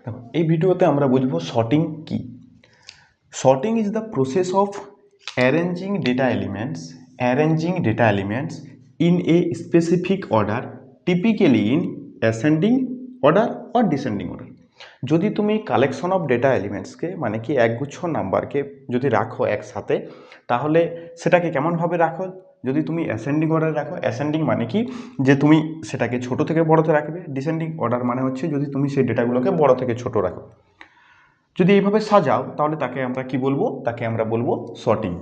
দেখো এই ভিডিওতে আমরা বুঝবো সর্টিং কি। Sorting is the process of arranging data elements in a specific order, typically in ascending order or descending order। যদি তুমি কালেকশন অফ ডেটা এলিমেন্টসকে মানে কি একগুচ্ছ নাম্বারকে যদি রাখো একসাথে, তাহলে সেটাকে কেমনভাবে রাখো? যদি তুমি অ্যাসেন্ডিং অর্ডারে রাখো, অ্যাসেন্ডিং মানে কি যে তুমি সেটাকে ছোট থেকে বড়তে রাখবে, ডিসেন্ডিং অর্ডার মানে হচ্ছে যদি তুমি সেই ডেটাগুলোকে বড় থেকে ছোট রাখো। যদি এইভাবে সাজাও তাহলে তাকে আমরা কি বলবো? তাকে আমরা বলবো সর্টিং।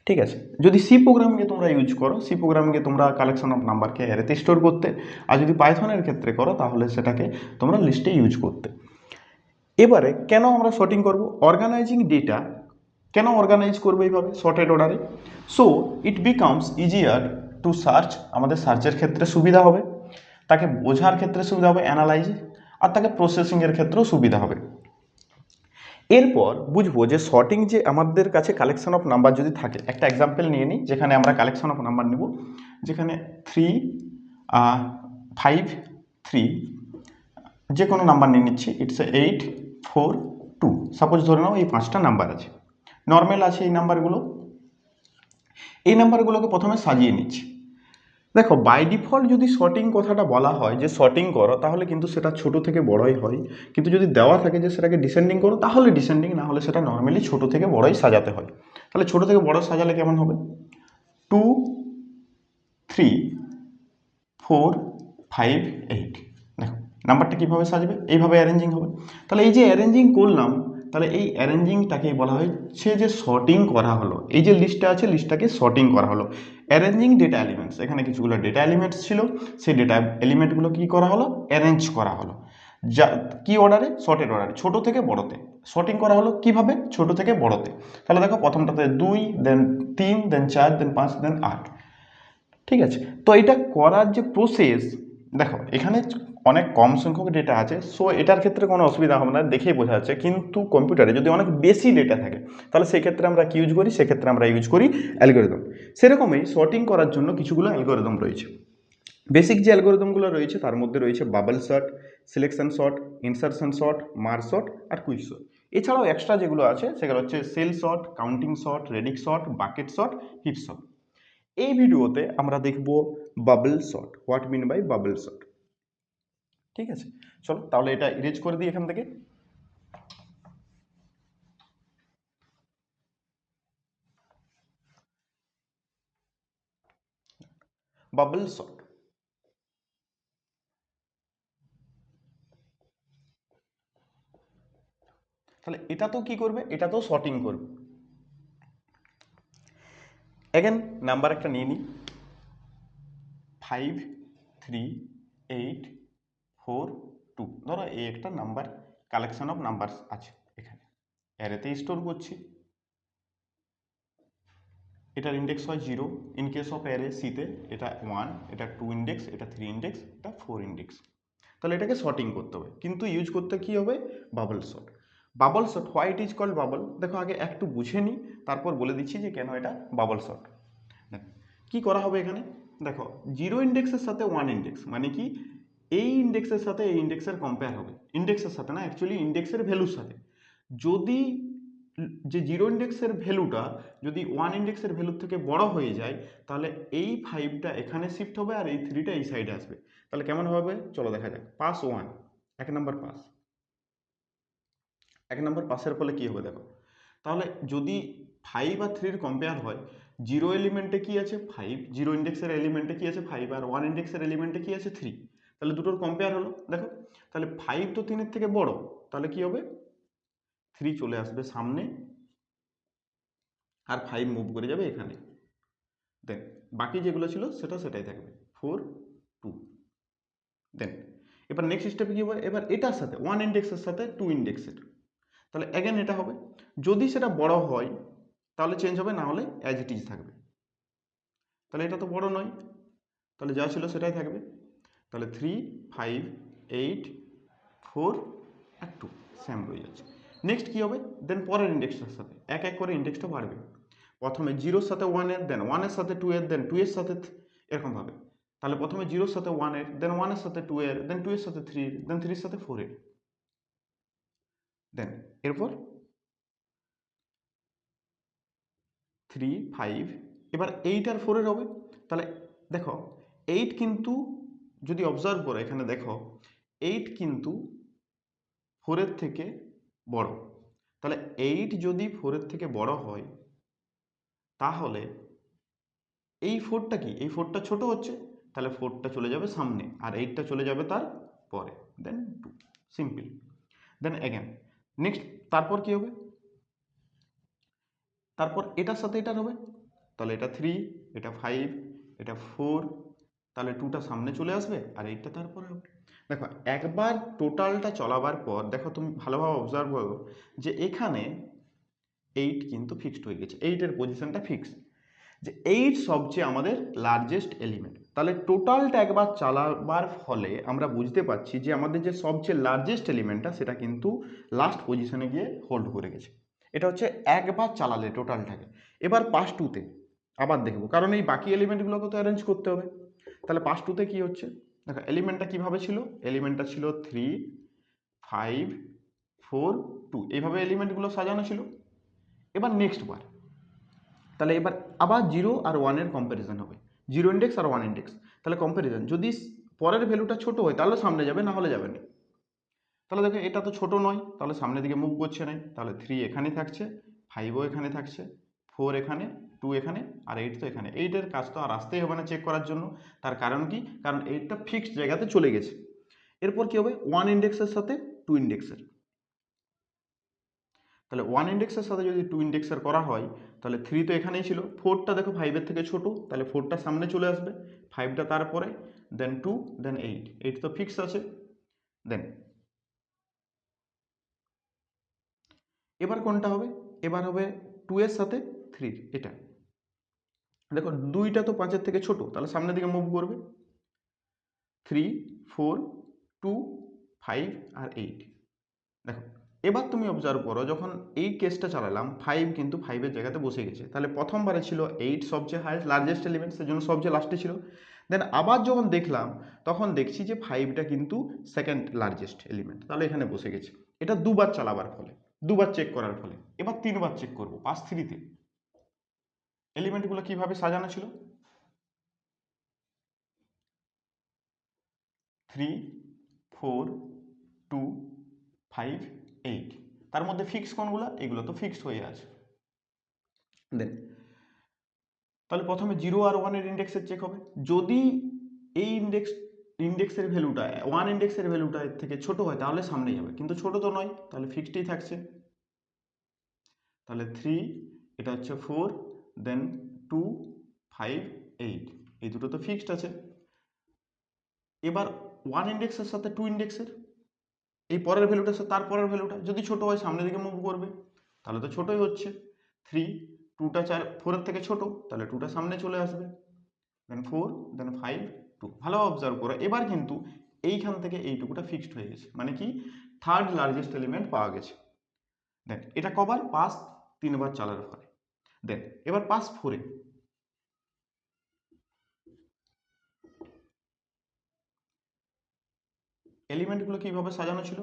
ঠিক আছে, যদি সি প্রোগ্রামিংয়ে তোমরা ইউজ করো, সি প্রোগ্রামিংয়ে তোমরা কালেকশন অফ নাম্বারকে অ্যারেতে স্টোর করতে, আর যদি পাইথনের ক্ষেত্রে করো তাহলে সেটাকে তোমরা লিস্টে ইউজ করতে। এবারে কেন আমরা সর্টিং করব? অর্গানাইজিং ডেটা কেন অর্গানাইজ করবো এইভাবে সর্টেড অর্ডারে? So it becomes easier to search, আমাদের সার্চের ক্ষেত্রে সুবিধা হবে, তাকে বোঝার ক্ষেত্রে সুবিধা হবে অ্যানালাইজ, আর তাকে প্রসেসিংয়ের ক্ষেত্রেও সুবিধা হবে। এরপর বুঝবো যে সর্টিং যে আমাদের কাছে কালেকশন অফ নাম্বার যদি থাকে, একটা এক্সাম্পল নিয়ে নিই যেখানে আমরা কালেকশন অফ নাম্বার নেব, যেখানে 3 5 3 যে কোনো নাম্বার নিয়ে নিচ্ছি, ইটস 8 4 2, সাপোজ ধরে নাও এই 5টা নাম্বার আছে, নর্মাল আছে এই নাম্বারগুলো। এই নাম্বারগুলোকে প্রথমে সাজিয়ে নিচ্ছি। দেখো বাই ডিফল্ট যদি সর্টিং কথাটা বলা হয় যে সর্টিং করো, তাহলে কিন্তু সেটা ছোট থেকে বড়ই হয়, কিন্তু যদি দেওয়া থাকে যে সেটাকে ডিসেন্ডিং করো তাহলে ডিসেন্ডিং, না হলে সেটা নর্মালি ছোট থেকে বড়ই সাজাতে হয়। তাহলে ছোট থেকে বড় সাজালে কেমন হবে? 2 3 4 5 8। দেখো নাম্বারটা কীভাবে সাজবে, এইভাবে অ্যারেঞ্জিং হবে। তাহলে এই যে অ্যারেঞ্জিং করলাম, তাহলে এই অ্যারেঞ্জিংটাকে বলা হচ্ছে যে সর্টিং করা হলো। এই যে লিস্টটা আছে, লিস্টটাকে সর্টিং করা হলো। অ্যারেঞ্জিং ডেটা এলিমেন্টস, এখানে কিছুগুলো ডেটা এলিমেন্টস ছিল, সেই ডেটা এলিমেন্টগুলো কী করা হলো? অ্যারেঞ্জ করা হলো। যা কি অর্ডারে? সর্টেড অর্ডারে, ছোট থেকে বড়তে সর্টিং করা হলো। কিভাবে? ছোট থেকে বড়তে। তাহলে দেখো প্রথমটাতে 2, দেন 3, দেন 4, দেন 5, দেন 8। ঠিক আছে, তো এটা করার যে প্রসেস, দেখো এখানে অনেক কম সংখ্যক ডেটা আছে, সো এটার ক্ষেত্রে কোনো অসুবিধা হবে না, দেখেই বোঝা যাচ্ছে। কিন্তু কম্পিউটারে যদি অনেক বেশি ডেটা থাকে, তাহলে সেক্ষেত্রে আমরা কি ইউজ করি? সেক্ষেত্রে আমরা ইউজ করি অ্যালগোরিদম। সেরকমই সর্টিং করার জন্য কিছুগুলো অ্যালগোরিদম রয়েছে। বেসিক যে অ্যালগোরিদমগুলো রয়েছে তার মধ্যে রয়েছে bubble sort, selection sort, insertion sort, merge sort আর কুইক সর্ট। এছাড়াও এক্সট্রা যেগুলো আছে সেগুলো হচ্ছে shell sort, counting sort, radix sort, bucket sort, heap sort. এই ভিডিওতে আমরা দেখব bubble sort. What mean by bubble sort? ঠিক আছে, চলো তাহলে এটা ইরেজ করে দিই এখান থেকে। বাবল সর্ট, তাহলে এটা তো কি করবে? এটা তো সর্টিং করবে। এগেন নাম্বার একটা নিয়ে নিই, 5 3 8 4 2। ধরো এই একটা নাম্বার কালেকশন অফ নাম্বার আছে, এখানে অ্যারেতে স্টোর করছি। এটার ইন্ডেক্স হয় 0 ইন কেস অফ অ্যারে সিতে, এটা 1, এটা 2 ইন্ডেক্স, এটা 3 ইন্ডেক্স, এটা 4 ইন্ডেক্স। তাহলে এটাকে সর্টিং করতে হবে, কিন্তু ইউজ করতে কি হবে? Bubble sort. Bubble sort, why it is called bubble? দেখো আগে একটু বুঝে নিই, তারপর বলে দিচ্ছি যে কেন এটা বাবল সর্ট। কি করা হবে এখানে? দেখো 0 ইন্ডেক্সের সাথে 1 ইন্ডেক্স মানে কি, এই ইন্ডেক্সের সাথে এই ইন্ডেক্সের কম্পেয়ার হবে। ইন্ডেক্সের সাথে না, অ্যাকচুয়ালি ইন্ডেক্সের ভ্যালুর সাথে। যদি যে 0 ইন্ডেক্সের ভ্যালুটা যদি 1 ইন্ডেক্সের ভ্যালুর থেকে বড় হয়ে যায়, তাহলে এই 5টা এখানে শিফট হবে আর এই 3টা এই সাইডে আসবে। তাহলে কেমন হবে চলো দেখা যাক। পাস 1, 1 নম্বর পাস। 1 নম্বর পাসের ফলে কি হবে দেখো, তাহলে যদি 5 আর 3 কম্পেয়ার হয়, 0 এলিমেন্টে কি আছে? 5। 0 ইন্ডেক্সের এলিমেন্টে কি আছে? 5। আর 1 ইন্ডেক্সের এলিমেন্টে কি আছে? 3। তাহলে দুটোর কম্পেয়ার হলো। দেখো তাহলে 5 তো 3 এর থেকে বড়, তাহলে কি হবে? 3 চলে আসবে সামনে আর 5 মুভ করে যাবে এখানে। দেন বাকি যেগুলো ছিল সেটাই থাকবে, 4 2। দেন এবার নেক্সট স্টেপে কি হবে? এবার এটার সাথে 1 ইন্ডেক্সের সাথে 2 ইন্ডেক্সের, তাহলে অ্যাগেন এটা হবে। যদি সেটা বড় হয় তাহলে চেঞ্জ হবে, না হলে অ্যাজ ইট ইজ থাকবে। তাহলে এটা তো বড় নয়, তাহলে যা ছিল সেটাই থাকবে। তাহলে 3 5 8 4 আর 2 সেম রয়ে যাচ্ছে। নেক্সট কি হবে? দেন পরের ইন্ডেক্সটার সাথে এক এক করে ইন্ডেক্সটা বাড়বে। প্রথমে 0-র সাথে 1-এর, দেন 1-এর সাথে 2-এর, দেন 2-এর সাথে এরকমভাবে। তাহলে প্রথমে 0-র সাথে 1-এর, দেন 1-এর সাথে 2-এর, দেন 2-এর সাথে 3-এর, দেন 3-এর সাথে 4-এর। দেন এরপর 3 5, এবার 8 আর 4 এর হবে। তাহলে দেখো 8 কিন্তু যদি অবজার্ভ করো এখানে দেখো 8 কিন্তু 4 এর থেকে বড়। তাহলে 8 যদি 4 এর থেকে বড় হয় তাহলে এই 4টা কি, এই 4টা ছোট হচ্ছে, তাহলে 4টা চলে যাবে সামনে আর 8টা চলে যাবে তার পরে, দেন 2, সিম্পল। দেন অ্যাগেন নেক্সট, তারপর কি হবে, তারপর এটার সাথে এটার হবে, তাহলে এটা 3, এটা 5, এটা 4, তাহলে 2টা সামনে চলে আসবে আর 8টা তারপরে হবে। দেখো একবার টোটালটা চলাবার পর দেখো তুমি ভালোভাবে অবজার্ভ করো যে এখানে 8 কিন্তু ফিক্সড হয়ে গেছে, 8 এর পজিশনটা ফিক্স, যে 8 সবচেয়ে আমাদের লার্জেস্ট এলিমেন্ট। তাহলে টোটালটা একবার চালাবার ফলে আমরা বুঝতে পারছি যে আমাদের যে সবচেয়ে লার্জেস্ট এলিমেন্টটা সেটা কিন্তু লাস্ট পজিশনে গিয়ে হোল্ড করে গেছে। এটা হচ্ছে একবার চালালে টোটালটাকে। এবার পাস টুতে আবার দেখবো, কারণ এই বাকি এলিমেন্টগুলোকে তো অ্যারেঞ্জ করতে হবে। তাহলে পাস টুতে কি হচ্ছে, দেখো এলিমেন্টটা কিভাবে ছিল, এলিমেন্টটা ছিল 3 5 4 2, এইভাবে এলিমেন্টগুলো সাজানো ছিল। এবার নেক্সট বার, তাহলে এবার আবার 0 আর 1 এর কম্প্যারিজন হবে, 0 ইন্ডেক্স আর 1 ইন্ডেক্স, তাহলে কম্প্যারিজন যদি পরের ভ্যালুটা ছোট হয় তাহলে সামনে যাবে, না হলে যাবে না। তাহলে দেখো এটা তো ছোট নয়, তাহলে সামনের দিকে মুভ করছে না, তাহলে 3 এখানে থাকছে, 5ও এখানে থাকছে, 4 এখানে, 2 এখানে আর 8 তো এখানে। 8 এর কাজ তো আর আসতেই হবে না চেক করার জন্য, তার কারণ কি, কারণ 8টা ফিক্সড জায়গাতে চলে গেছে। এরপর কি হবে, 1 ইন্ডেক্সের সাথে 2 ইন্ডেক্সের, তাহলে 1 ইন্ডেক্সের সাথে যদি 2 ইন্ডেক্সের করা হয় তাহলে 3 তো এখানেই ছিল, 4টা দেখো 5 এর থেকে ছোট, তাহলে 4টা সামনে চলে আসবে, 5টা তারপরে, দেন 2, দেন 8, 8 তো ফিক্স আছে। দেন এবার কোনটা হবে, এবার হবে 2 এর সাথে 3, এটা দেখো 2টা তো 5 এর থেকে ছোট, তাহলে সামনের দিকে মুভ করবে, 3 4 2 5 আর 8। দেখো এবার তুমি অবজার্ভ করো যখন এই কেসটা চালালাম 5 কিন্তু 5 এর জায়গাতে বসে গেছে, তাহলে প্রথমবারে ছিল 8 সবচেয়ে হাইয়েস্ট লার্জেস্ট এলিমেন্ট, সেজন্য সবচেয়ে লাস্টে ছিল। দেন আবার যখন দেখলাম তখন দেখছি যে 5টা কিন্তু সেকেন্ড লার্জেস্ট এলিমেন্ট, তাহলে এখানে বসে গেছে। এটা দুবার চালাবার ফলে, দুবার চেক করার ফলে। এবার 3বার চেক করবো পাস 3তে এলিমেন্টগুলো কিভাবে সাজানো ছিল, 3 4 2 5 8, তার মধ্যে ফিক্স কোনগুলো, এগুলো তো ফিক্সড হয়ে আছে। দেন তাহলে প্রথমে 0 আর 1 এর ইন্ডেক্সের চেক হবে, যদি এই ইন্ডেক্সের ভ্যালুটা 1 ইন্ডেক্সের ভ্যালুটা এর থেকে ছোট হয় তাহলে সামনে যাবে, কিন্তু ছোট তো নয়, তাহলে ফিক্সডই থাকছে। তাহলে 3, এটা হচ্ছে 4, দেন 2 5 8, এই দুটো তো ফিক্সড আছে। এবার 1 ইন্ডেক্সের সাথে 2 ইন্ডেক্সের এই পরের ভ্যালুটার সাথে তার পরের ভ্যালুটা যদি ছোট হয় সামনের দিকে মুভ করবে, তাহলে তো ছোটই হচ্ছে। 3, 2টা 4 এর থেকে ছোট, তাহলে 2টা সামনে চলে আসবে, দেন 4, দেন 5 2। ভালো অবজার্ভ করো, এবার কিন্তু এইখান থেকে এইটুকুটা ফিক্সড হয়ে গেছে, মানে কি থার্ড লার্জেস্ট এলিমেন্ট পাওয়া গেছে। দেন এটা কবার, পাস 3বার চালার ফলে। দেন এবার পাস 4-এ এলিমেন্টগুলো কিভাবে সাজানো ছিল,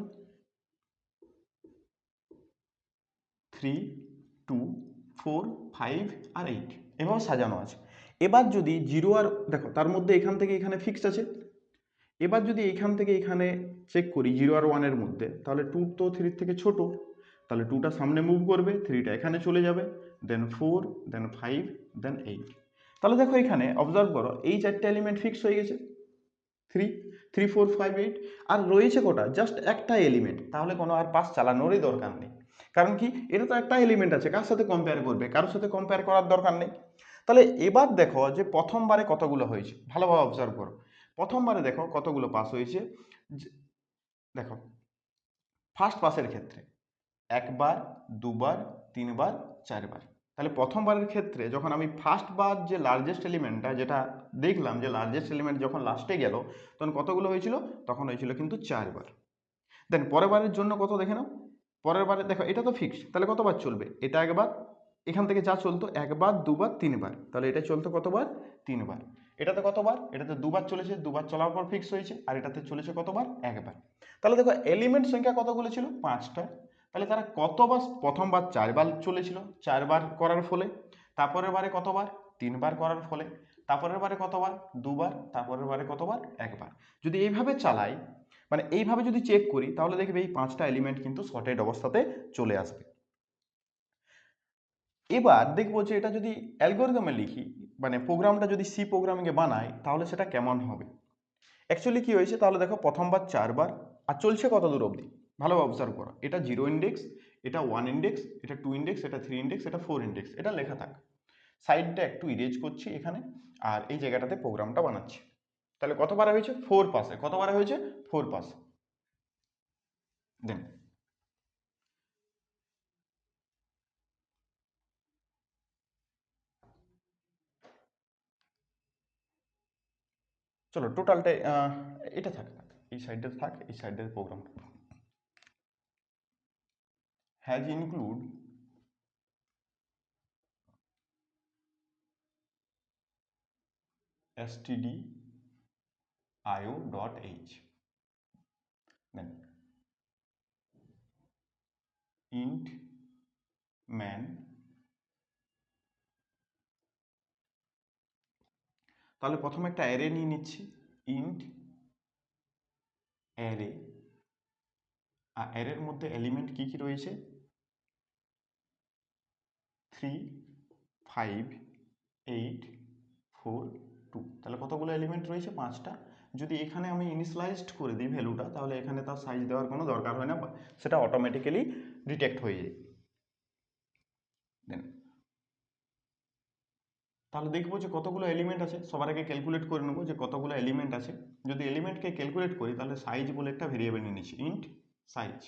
3 2 4 5 আর 8 এভাবে সাজানো আছে। এবার যদি 0 আর দেখো তার মধ্যে এখান থেকে এখানে ফিক্সড আছে, এবার যদি এখান থেকে এখানে চেক করি 0 আর 1 এর মধ্যে, তাহলে 2 তো 3 থেকে ছোট, তাহলে 2টা সামনে মুভ করবে, 3টা এখানে চলে যাবে, দেন 4, দেন 5, দেন 8। তাহলে দেখো এখানে অবজার্ভ করো এই চারটে এলিমেন্ট ফিক্স হয়ে গেছে, 3 3 4 5 8, আর রয়েছে কটা, জাস্ট একটা এলিমেন্ট, তাহলে কোনো আর পাস চালানোরই দরকার নেই। কারণ কি, এটা তো একটা এলিমেন্ট আছে, কার সাথে কম্পেয়ার করবে, কারোর সাথে কম্পেয়ার করার দরকার নেই। তাহলে এবার দেখো যে প্রথমবারে কতগুলো হয়েছে, ভালোভাবে অবজার্ভ করো, প্রথমবারে দেখো কতগুলো পাস হয়েছে। দেখো ফার্স্ট পাসের ক্ষেত্রে একবার, দুবার, 3বার, 4বার। তাহলে প্রথমবারের ক্ষেত্রে যখন আমি ফার্স্ট বার যে লার্জেস্ট এলিমেন্টটা যেটা দেখলাম যে লার্জেস্ট এলিমেন্ট যখন লাস্টে গেল তখন কতগুলো হয়েছিল, তখন হয়েছিল কিন্তু 4বার। দেন পরের বারের জন্য কত দেখে নাও, পরের বারে দেখো এটা তো ফিক্সড, তাহলে কতবার চলবে, এটা একবার, এখান থেকে যা চলতো একবার, দুবার, 3বার, তাহলে এটা চলতো কতবার, 3বার। এটাতে কতবার, এটাতে দুবার চলেছে, দুবার চলার পর ফিক্স হয়েছে, আর এটাতে চলেছে কতবার, একবার। তাহলে দেখো এলিমেন্ট সংখ্যা কতগুলো ছিল, 5টা। তাহলে তারা কতবার, প্রথমবার 4বার চলেছিল, 4বার করার ফলে, তারপরের বারে কতবার, 3বার করার ফলে, তারপরের বারে কতবার, 2বার, তারপরের বারে কতবার, 1বার। যদি এইভাবে চালাই, মানে এইভাবে যদি চেক করি, তাহলে দেখবে এই 5টা এলিমেন্ট কিন্তু সর্টেড অবস্থাতে চলে আসবে। এবার দেখবো যে এটা যদি অ্যালগরিদমে লিখি, মানে প্রোগ্রামটা যদি সি প্রোগ্রামিংয়ে বানাই, তাহলে সেটা কেমন হবে। অ্যাকচুয়ালি কি হয়েছে, তাহলে দেখো প্রথমবার 4বার, আর চলছে কত দূর অবধি, ভালো অবজার্ভ করো। এটা 0 ইন্ডেক্স, এটা 1 ইন্ডেক্স, এটা 2 ইন্ডেক্স, এটা 3 ইন্ডেক্স, এটা 4 ইন্ডেক্স, এটা লেখা থাক। সাইডটা একটু ইরেজ করছি এখানে, আর এই জায়গাটাতে প্রোগ্রামটা বানাচ্ছি। তাহলে কতবার হয়েছে, 4 পাসে, কতবার হয়েছে, 4 পাস। দেন চলো টোটালটা এটা থাক, এই সাইডে থাক, এই সাইডের প্রোগ্রামটা has include stdio.h, then int man, তাহলে প্রথমে একটা অ্যারে নিয়ে নিচ্ছি, ইন্ট অ্যারে, আর অ্যারের মধ্যে এলিমেন্ট কি কি রয়েছে, 3, 5, 8, 4, 2, তাহলে কতগুলো এলিমেন্ট রয়েছে, 5টা। যদি এখানে আমি ইনিশিয়ালাইজড করে দিই ভ্যালুটা, তাহলে এখানে তার সাইজ দেওয়ার কোনো দরকার হয় না, সেটা অটোমেটিক্যালি ডিটেক্ট হয়ে যায়। দেন তাহলে দেখবো যে কতগুলো এলিমেন্ট আছে, সবার আগে ক্যালকুলেট করে নেবো যে কতগুলো এলিমেন্ট আছে। যদি এলিমেন্টকে ক্যালকুলেট করি, তাহলে সাইজ বলে একটা ভেরিয়েবল নিয়ে নিচ্ছি, int size.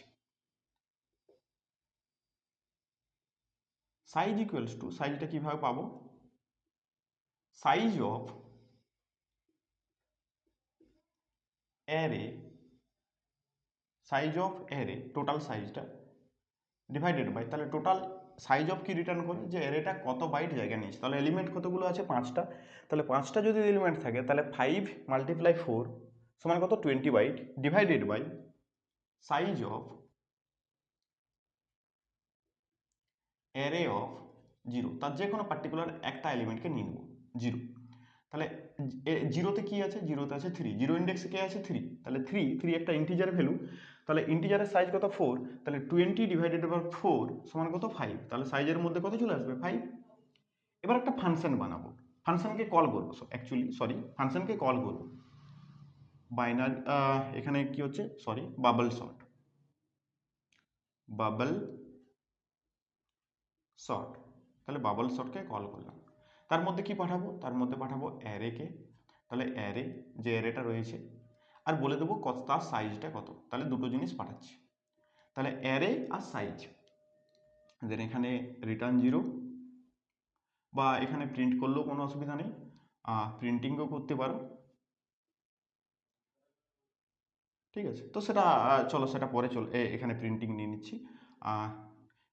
Size equals to, সাইজটা কিভাবে পাবো, size of array, size of array total সাইজটা ডিভাইডেড বাই, তাহলে টোটাল সাইজ অফ কি রিটার্ন করে, যে অ্যারেটা কত বাইট জায়গা নিয়েছে। তাহলে এলিমেন্ট কতগুলো আছে, 5টা। তাহলে 5টা যদি এলিমেন্ট থাকে, তাহলে 5 মাল্টিপ্লাই 4 সমান কত, 20 byte, divided by size of array of 0, তার যে কোনো পার্টিকুলার একটা এলিমেন্টকে নিয়ে নেব 0। তাহলে জিরোতে কি আছে, জিরোতে আছে 3, জিরো ইন্ডেক্সে কে আছে 3, তাহলে 3 একটা ইন্টিজার ভ্যালু, তাহলে ইন্টিজারের সাইজ কত 4, তাহলে 20 ডিভাইডেড বাই 4 সমান কত 5, তাহলে সাইজের মধ্যে কত চলে আসবে 5। এবার একটা ফাংশন বানাবো, ফাংশনকে কল করবো, ফাংশনকে কল করবো বাইনারি, এখানে কি হচ্ছে, বাবল সর্ট, বাবল সর্ট, তাহলে বাবল সর্টকে কল করলাম। তার মধ্যে কি পাঠাবো, তার মধ্যে পাঠাবো অ্যারেকে, তাহলে অ্যারে, যে অ্যারেটা রয়েছে, আর বলে দেবো কত, তার সাইজটা কত, তাহলে দুটো জিনিস পাঠাচ্ছি, তাহলে অ্যারে আর সাইজ। দেন এখানে রিটার্ন 0, বা এখানে প্রিন্ট করলেও কোনো অসুবিধা নেই, প্রিন্টিংও করতে পারো, ঠিক আছে। তো সেটা চলো সেটা পরে এখানে প্রিন্টিং নিয়ে নিচ্ছি।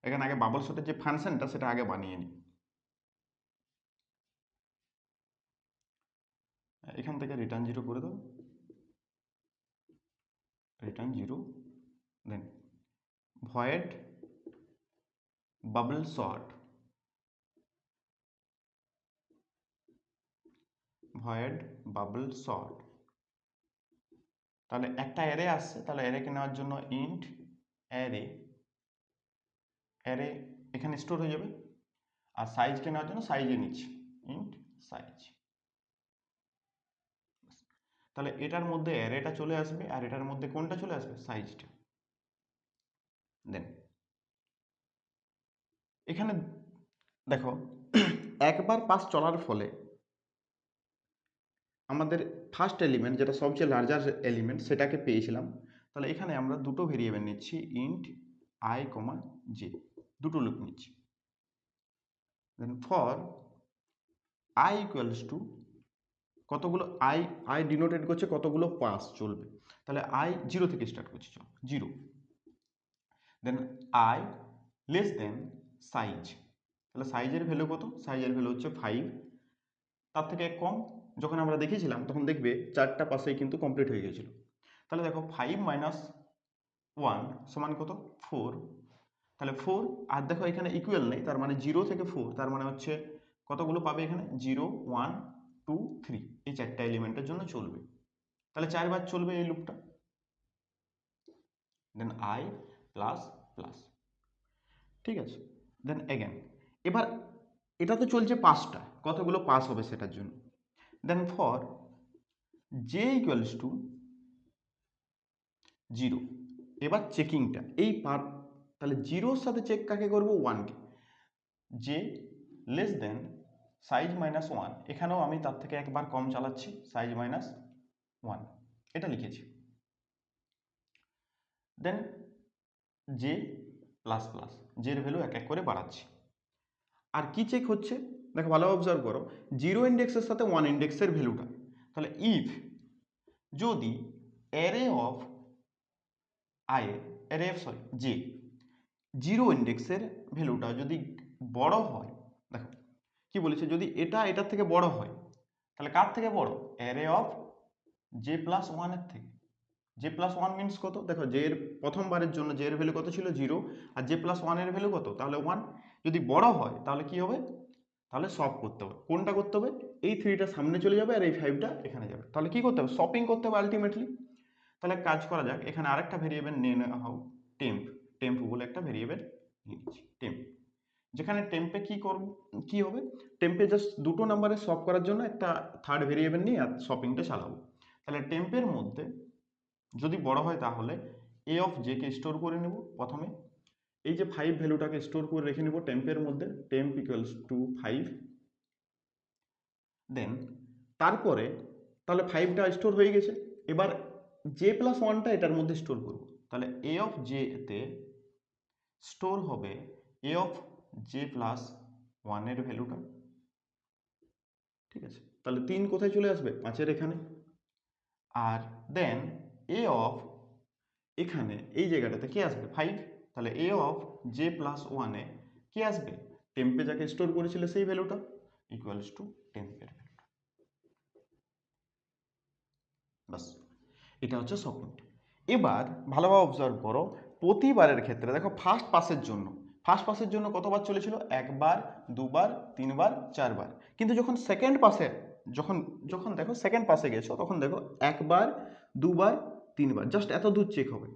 এখানে আগে বাবল সর্টের যে ফাংশনটা সেটা আগে বানিয়ে নিই। এখান থেকে রিটার্ন 0 করে দাও, return 0, then void bubble sort, void bubble sort. তাহলে একটা অ্যারে আসছে, তাহলে অ্যারেকে নেওয়ার জন্য ইন্ট অ্যারে, অ্যারে এখানে স্টোর হয়ে যাবে, আর সাইজকে নেওয়ার জন্য সাইজে নিচ্ছি, ইন্ট সাইজ। তাহলে এটার মধ্যে অ্যারেটা চলে আসবে, আর এটার মধ্যে কোনটা চলে আসবে, সাইজটা। দেন এখানে দেখো, একবার পাস চলার ফলে আমাদের ফার্স্ট এলিমেন্ট, যেটা সবচেয়ে লার্জার এলিমেন্ট, সেটাকে পেয়েছিলাম। তাহলে এখানে আমরা দুটো ভেরিয়েবল নিচ্ছি, ইন্ট আই কমা জে, দুটো লুপ নিচ্ছি। দেন ফর আই ইকুয়ালস টু, কতগুলো আই, আই ডিনোটেড করছে কতগুলো পাস চলবে, তাহলে আই 0 থেকে স্টার্ট করছি, চল 0। Then I less than size, তাহলে সাইজের ভ্যালু কত, সাইজের ভ্যালু হচ্ছে 5, তার থেকে কম। যখন আমরা দেখেছিলাম তখন দেখবে 4টা পাশেই কিন্তু কমপ্লিট হয়ে গেছিল। তাহলে দেখো 5 - 1 সমান কত, 4, তাহলে 4, আর দেখো এখানে ইকুয়াল নেই, তার মানে 0 থেকে 4, তার মানে হচ্ছে কতগুলো পাবে এখানে 0 1 2 3, এই চারটা এলিমেন্টের জন্য চলবে। তাহলে 4 বার চলবে এই লুপটা। দেন I প্লাস প্লাস, ঠিক আছে। দেন এগেন, এবার এটা তো চলছে 5টা, কতগুলো পাস হবে সেটার জন্য। দেন ফর j ইকুয়ালস টু 0, এবার চেকিংটা এই পার, তাহলে 0-র সাথে চেক কাকে করবো 1-কে, j less than size minus 1, এখানেও আমি তার থেকে একবার কম চালাচ্ছি, সাইজ মাইনাস 1 এটা লিখেছি। দেন j প্লাস প্লাস, জের ভ্যালু এক এক করে বাড়াচ্ছি। আর কি চেক হচ্ছে দেখো, ভালো অবজার্ভ করো, 0 ইন্ডেক্সের সাথে 1 ইন্ডেক্সের ভ্যালুটা, তাহলে ইফ যদি অ্যারে অফ জে 0 ইন্ডেক্সের ভ্যালুটা যদি বড় হয়, দেখো কি বলেছে, যদি এটা এটার থেকে বড় হয়, তাহলে কার থেকে বড়, অ্যারে অফ জে প্লাস 1 এর থেকে। জে প্লাস 1 মিনস কত, দেখো জে এর প্রথমবারের জন্য জে এর ভ্যালু কত ছিল 0, আর জে প্লাস 1 এর ভ্যালু কত, তাহলে 1। যদি বড় হয় তাহলে কি হবে, তাহলে সব করতে হবে। কোনটা করতে হবে, এই 3টা সামনে চলে যাবে আর এই 5টা এখানে যাবে, তাহলে কি করতে হবে, শপিং করতে হবে আলটিমেটলি। তাহলে কাজ করা যাক, এখানে আরেকটা ভেরিয়েবল নিয়ে নেওয়া হোক, টেম্প। টেম্প বলে একটা ভেরিয়েবল নিয়ে নিচ্ছি, টেম্প। যেখানে টেম্পে কি করব, কি হবে, টেম্পে জাস্ট দুটো নাম্বারে সব করার জন্য একটা থার্ড ভেরিয়েবল নিয়ে আর শপিংটা চালাবো। তাহলে টেম্পের মধ্যে যদি বড় হয় তাহলে এ অফ জে কে স্টোর করে নেব প্রথমে, এই যে 5 ভ্যালুটাকে স্টোর করে রেখে নেব টেম্পের মধ্যে, টেম্প ইকুয়ালস টু 5। দেন তারপরে তাহলে 5টা স্টোর হয়ে গেছে, এবার জে প্লাস 1টা এটার মধ্যে স্টোর করব, তাহলে এ অফ জে তে স্টোর হবে এ অফ জে প্লাস 1 এর ভ্যালুটা, ঠিক আছে। তাহলে 3 কোথায় চলে আসবে, 5-এর এখানে। আর দেন এ অফ এখানে এই জায়গাটাতে কে আসবে 5, তাহলে এ অফ জে প্লাস 1-এ কে আসবে, টেম্পে যাকে স্টোর করেছিল সেই ভ্যালুটা, ইকুয়ালস টু টেম্পের ভ্যালুটা। বাস, এটা হচ্ছে শপিং। এবার ভালোভাবে অবজার্ভ করো, প্রতিবারের ক্ষেত্রে দেখো ফার্স্ট পাসের জন্য কতবার চলেছিল, একবার, দুবার, তিনবার, চারবার। কিন্তু যখন সেকেন্ড পাসে, যখন যখন দেখো সেকেন্ড পাসে গেছো, তখন দেখো একবার, দুবার, তিনবার, জাস্ট এত দূর চেক হবে,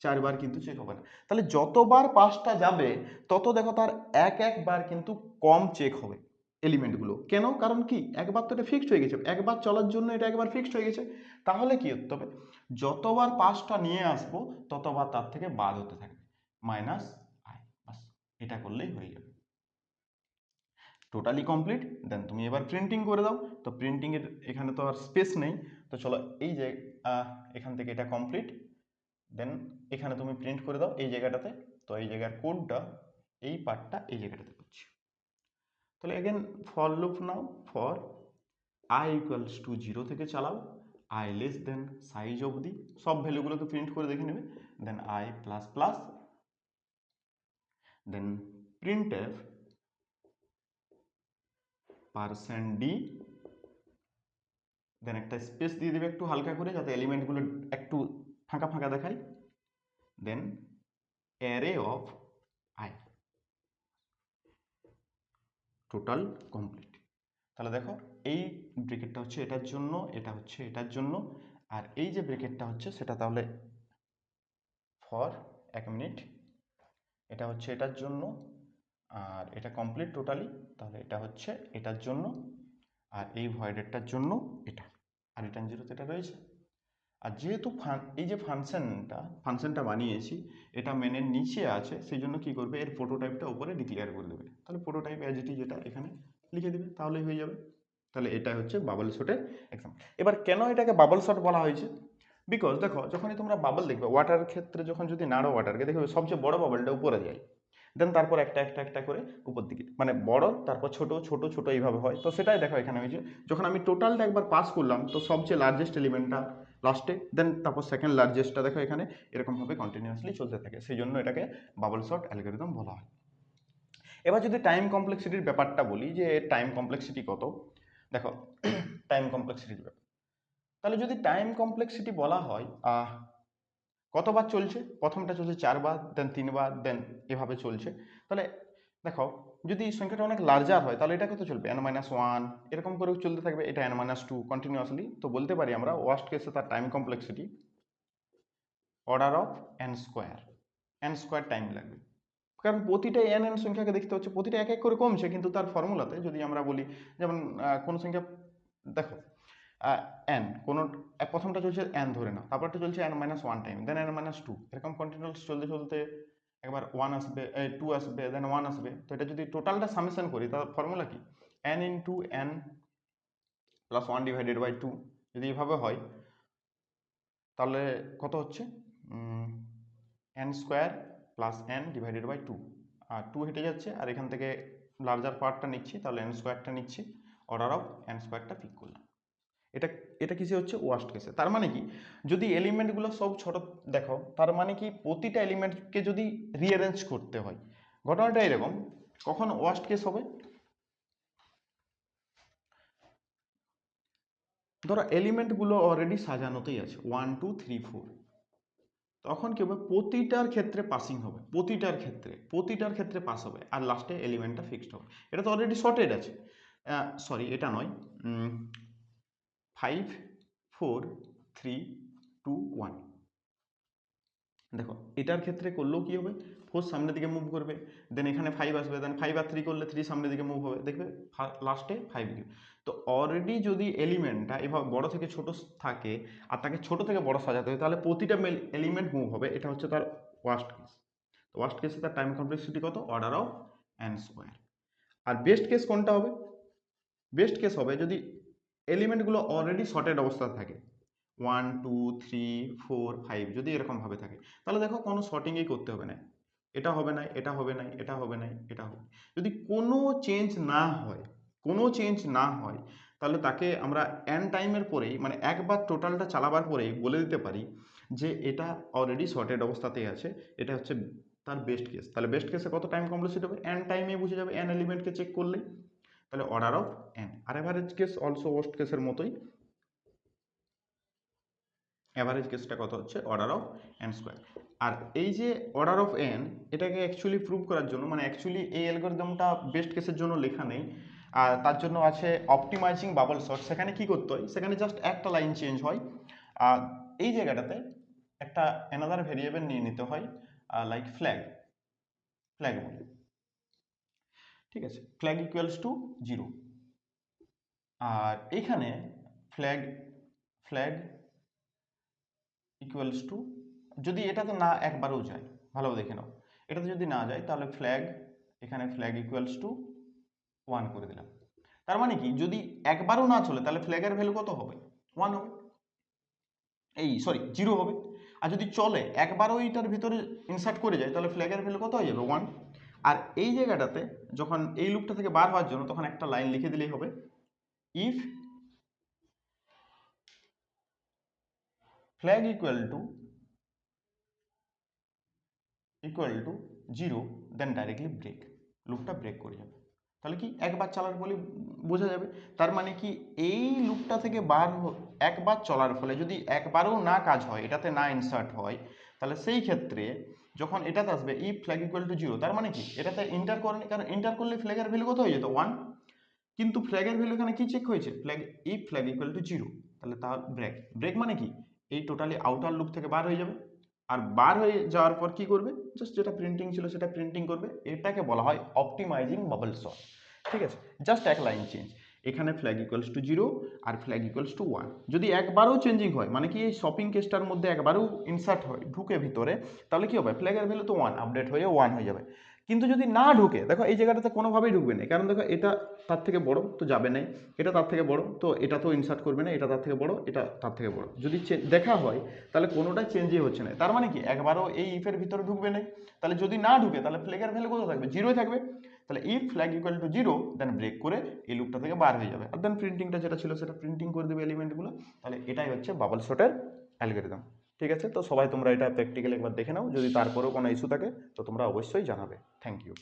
চারবার কিন্তু চেক হবে না। তাহলে যতবার পাসটা যাবে তত দেখো তার একবার কিন্তু কম চেক হবে এলিমেন্টগুলো। কেন, কারণ কি, একবার তো এটা ফিক্সড হয়ে গেছে, একবার চলার জন্য এটা একবার ফিক্সড হয়ে গেছে। তাহলে কি করতে হবে, যতবার পাসটা নিয়ে আসবো ততবার তার থেকে বাদ হতে থাকবে, মাইনাস আই, বাস এটা করলেই হয়ে যাবে, টোটালি কমপ্লিট। দেন তুমি এবার প্রিন্টিং করে দাও, তো প্রিন্টিং এর এখানে তো আর স্পেস নেই, তো চলো এই যে এখান থেকে এটা কমপ্লিট। দেন এখানে তুমি প্রিন্ট করে দাও এই জায়গাটাতে, তো এই জায়গার কোডটা, এই পার্টটা এই জায়গাটাতে করছি। তাহলে again for loop now, for I equals to 0 থেকে চালাও, আই লেস দেন সাইজ অবধি, সব ভ্যালুগুলোকে প্রিন্ট করে দেখে নেবে। Then I plus plus, then printf %d, then একটা স্পেস দিয়ে দেবে একটু হালকা করে, যাতে এলিমেন্টগুলো একটু ফাঁকা ফাঁকা দেখায়। Then array of I, total complete. তাহলে দেখো এই ব্রেকেটটা হচ্ছে এটার জন্য, এটা হচ্ছে এটার জন্য, আর এই যে ব্রেকেটটা হচ্ছে সেটা তাহলে ফর 1 মিনিট, এটা হচ্ছে এটার জন্য, আর এটা কমপ্লিট টোটালি, তাহলে এটা হচ্ছে এটার জন্য, আর এই ভয়েডেরটার জন্য এটা, আর রিটার্ন জিরোতে এটা রয়েছে। আর যেহেতু এই যে ফাংশনটা বানিয়েছি এটা মেনের নিচে আছে, সেই জন্য কি করবে, এর প্রোটোটাইপটা উপরে ডিক্লেয়ার করে দেবে, তাহলে প্রোটোটাইপ অ্যাজ ইট ইজ যেটা এখানে লিখে দেবে, তাহলেই হয়ে যাবে। তাহলে এটা হচ্ছে বাবল শটের এক্সাম্পল। এবার কেন এটাকে বাবল শট বলা হয়েছে, বিকজ দেখো যখনই তোমরা বাবল দেখবে ওয়াটারের ক্ষেত্রে, যখন যদি নাড়ো ওয়াটারকে দেখবে সবচেয়ে বড় বাবলটা উপরে যায়, দেন তারপর একটা একটা একটা করে উপর দিকে, মানে বড় তারপর ছোট ছোট ছোট এইভাবে হয়। তো সেটাই দেখো এখানে হয়েছে, যখন আমি টোটালটা একবার পাস করলাম তো সবচেয়ে লার্জেস্ট এলিমেন্টটা লাস্টে, দেন তারপর সেকেন্ড লার্জেস্টটা দেখো এখানে, এরকমভাবে কন্টিনিউয়াসলি চলতে থাকে, সেই জন্য এটাকে বাবল শট অ্যালগরিদম বলা হয়। এবার যদি টাইম কমপ্লেক্সিটির ব্যাপারটা বলি, যে টাইম কমপ্লেক্সিটি কত, দেখো টাইম কমপ্লেক্সিটির ব্যাপার, তাহলে যদি টাইম কমপ্লেক্সিটি বলা হয় কতবার চলছে, প্রথমটা চলছে 4 বার, দেন 3 বার, দেন এভাবে চলছে। তাহলে দেখো যদি সংখ্যাটা অনেক লার্জার হয় তাহলে এটা কত চলবে, n-1 এরকম করে চলতে থাকবে, এটা n-2 কন্টিনিউয়াসলি। তো বলতে পারি আমরা ওয়ার্স্ট কেসে তার time complexity order of n square time লাগবে। কারণ প্রতিটা n সংখ্যাকে দেখতে হচ্ছে প্রতিটা এক এক করে কমছে, কিন্তু তার ফর্মুলাতে যদি আমরা বলি যেমন কোনো সংখ্যা দেখো n কোনো প্রথমটা চলছে n ধরে নাও, তারপরটা চলছে n-1 টাইম, দেন n-2, এরকম কন্টিনিউয়াস চলতে চলতে একবার 1 আসবে, 2 আসবে, দেন 1 আসবে। তো এটা যদি টোটালটা সামেশন করি তার ফর্মুলা কি, n into n plus 1 divided by 2, যদি এভাবে হয় তাহলে কত হচ্ছে n square plus n divided by 2, আর 2 হেঁটে যাচ্ছে, আর এখান থেকে লার্জার পার্টটা নিচ্ছি, তাহলে n স্কোয়ারটা নিচ্ছি, অর্ডার অফ n স্কোয়ারটা পিক করলাম। এটা এটা কিসে হচ্ছে, ওয়ার্স্ট কেসে। তার মানে কি যদি এলিমেন্টগুলো সব ছোট দেখো, তার মানে কি প্রতিটা এলিমেন্টকে যদি রিঅ্যারেঞ্জ করতে হয়, ঘটনাটা এরকম, কখন ওয়ার্স্ট কেস হবে, ধরো এলিমেন্টগুলো অলরেডি সাজানোতেই আছে 1 2 3 4, তখন কি হবে প্রতিটার ক্ষেত্রে পাসিং হবে, প্রতিটার ক্ষেত্রে পাস হবে, আর লাস্টে এলিমেন্টটা ফিক্সড হবে। এটা তো অলরেডি শর্টেড আছে, সরি এটা নয়, 5 4 3 2 1। দেখো এটার ক্ষেত্রে করলেও কি হবে, 4 সামনের দিকে মুভ করবে, দেন এখানে 5 আসবে, দেন 5 আর 3 করলে 3 সামনের দিকে মুভ হবে, দেখবে লাস্টে 5 দিকে। তো অলরেডি যদি এলিমেন্টটা এভাবে বড় থেকে ছোট থাকে আর তাকে ছোট থেকে বড় সাজাতে হয়, তাহলে প্রতিটা এলিমেন্ট মুভ হবে, এটা হচ্ছে তার ওয়ার্স্ট কেস। তো ওয়ার্স্ট কেসে তার টাইম কমপ্লেক্সিটি কত, অর্ডার অফ n স্কোয়ার। আর বেস্ট কেস কোনটা হবে, বেস্ট কেস হবে যদি এলিমেন্টগুলো অলরেডি শর্টেড অবস্থায় থাকে, 1 2 3 4 5 যদি এরকম ভাবে থাকে, তাহলে দেখো কোনো শর্টিংই করতে হবে না, এটা হবে না, এটা হবে না, এটা হবে না, এটা হবে। যদি কোনো চেঞ্জ না হয়, তাহলে তাকে আমরা n টাইমের পরেই, মানে একবার টোটালটা চালাবার পরেই বলে দিতে পারি যে এটা অলরেডি শর্টেড অবস্থাতেই আছে, এটা হচ্ছে তার বেস্ট কেস। তাহলে বেস্ট কেসে কত টাইম কমপ্লিট হবে, n টাইমে বুঝে যাবে, n এলিমেন্টকে চেক করলেই, তাহলে অর্ডার অফ n। আর এভারেজ কেস অলসো ওয়ার্স্ট কেসের মতোই, অ্যাভারেজ কেসটা কত হচ্ছে, অর্ডার অফ n স্কোয়ার। আর এই যে অর্ডার অফ n, এটাকে অ্যাকচুয়ালি প্রুভ করার জন্য, মানে অ্যাকচুয়ালি এই অ্যালগরিদমটা বেস্ট কেসের জন্য লেখা নেই, আর তার জন্য আছে অপটিমাইজিং বাবল সর্ট। সেখানে কি করতে হয়, সেখানে জাস্ট একটা লাইন চেঞ্জ হয়, আর এই জায়গাটাতে একটা অ্যানাদার ভেরিয়েবল নিয়ে নিতে হয়, লাইক ফ্ল্যাগ বলে, ঠিক আছে, ফ্ল্যাগ ইকুয়ালস টু 0। আর এখানে ফ্ল্যাগ ইকুয়ালস টু, যদি এটাতে না একবারও যায়, ভালো দেখে নাও, এটাতে যদি না যায় তাহলে এখানে ফ্ল্যাগ ইকুয়ালস টু 1 করে দিলাম। তার মানে কি যদি একবারও না চলে তাহলে ফ্ল্যাগের ভ্যালু কত হবে, 1 হবে, এই সরি 0 হবে। আর যদি চলে একবারও এইটার ভিতরে ইনসার্ট করে যায় তাহলে ফ্ল্যাগের ভ্যালু কত হয়ে যাবে, 1। আর এই জায়গাটাতে যখন এই লুপটা থেকে বার হওয়ার জন্য তখন একটা লাইন লিখে দিলেই হবে, if flag equal to 0, then directly break, লুপটা ব্রেক করে যাবে। তাহলে কি একবার চালার ফলে বোঝা যাবে, তার মানে কি এই লুপটা থেকে একবার চলার ফলে যদি একবারও না কাজ হয়, এটাতে না ইনসার্ট হয়, তাহলে সেই ক্ষেত্রে যখন এটাতে আসবে ইফ ফ্ল্যাগ ইকুয়াল টু 0, তার মানে কি এটাতে ইন্টার করেনি, কারণ ইন্টার করলে ফ্ল্যাগের ভ্যালু কত হয়ে যেত, 1। কিন্তু ফ্ল্যাগের ভ্যালু এখানে কি চেক হয়েছে, ইফ ফ্ল্যাগ ইকুয়াল টু 0, তাহলে তার ব্রেক মানে কি এই টোটালি আউটার লুপ থেকে বার হয়ে যাবে। আর বার হয়ে যাওয়ার পর কি করবে, জাস্ট যেটা প্রিন্টিং ছিল সেটা প্রিন্টিং করবে, এটাকে বলা হয় অপটিমাইজিং বাবল সর্ট। ঠিক আছে, জাস্ট এক লাইন চেঞ্জ, এখানে ফ্ল্যাগ ইকুয়ালস টু 0 আর ফ্ল্যাগ ইকুয়ালস টু 1। যদি একবারও চেঞ্জিং হয়, মানে কি এই শপিং কেসটার মধ্যে একবারও ইনসার্ট হয়, ঢুকে ভিতরে, তাহলে কি হবে, ফ্ল্যাগের ভ্যালু তো 1 আপডেট হয়ে 1 হয়ে যাবে। কিন্তু যদি না ঢুকে, দেখো এই জায়গাটাতে কোনোভাবেই ঢুকবে না, কারণ দেখো এটা তার থেকে বড় তো যাবে না, এটা তার থেকে বড় তো এটা তো ইনসার্ট করবে না, এটা তার থেকে বড়, এটা তার থেকে বড়, যদি দেখা হয় তাহলে কোনোটাই চেঞ্জই হচ্ছে না। তার মানে কি একবারও এই ইফের ভিতরে ঢুকবে না, তাহলে যদি না ঢুকে তাহলে ফ্ল্যাগের ভ্যালু কত থাকবে, 0 থাকবে। তাহলে if flag equal to 0, then break করে এই লুপটা থেকে বার হয়ে যাবে, আর দেন প্রিন্টিংটা যেটা ছিল সেটা প্রিন্টিং করে দেবে এলিমেন্টগুলো। তাহলে এটাই হচ্ছে বাবল শটের অ্যালগরিদম। ঠিক আছে, তো সবাই তোমরা এটা প্র্যাকটিক্যালি একবার দেখে নাও, যদি তারপরেও কোনো ইস্যু থাকে তো তোমরা অবশ্যই জানাবে। Thank you.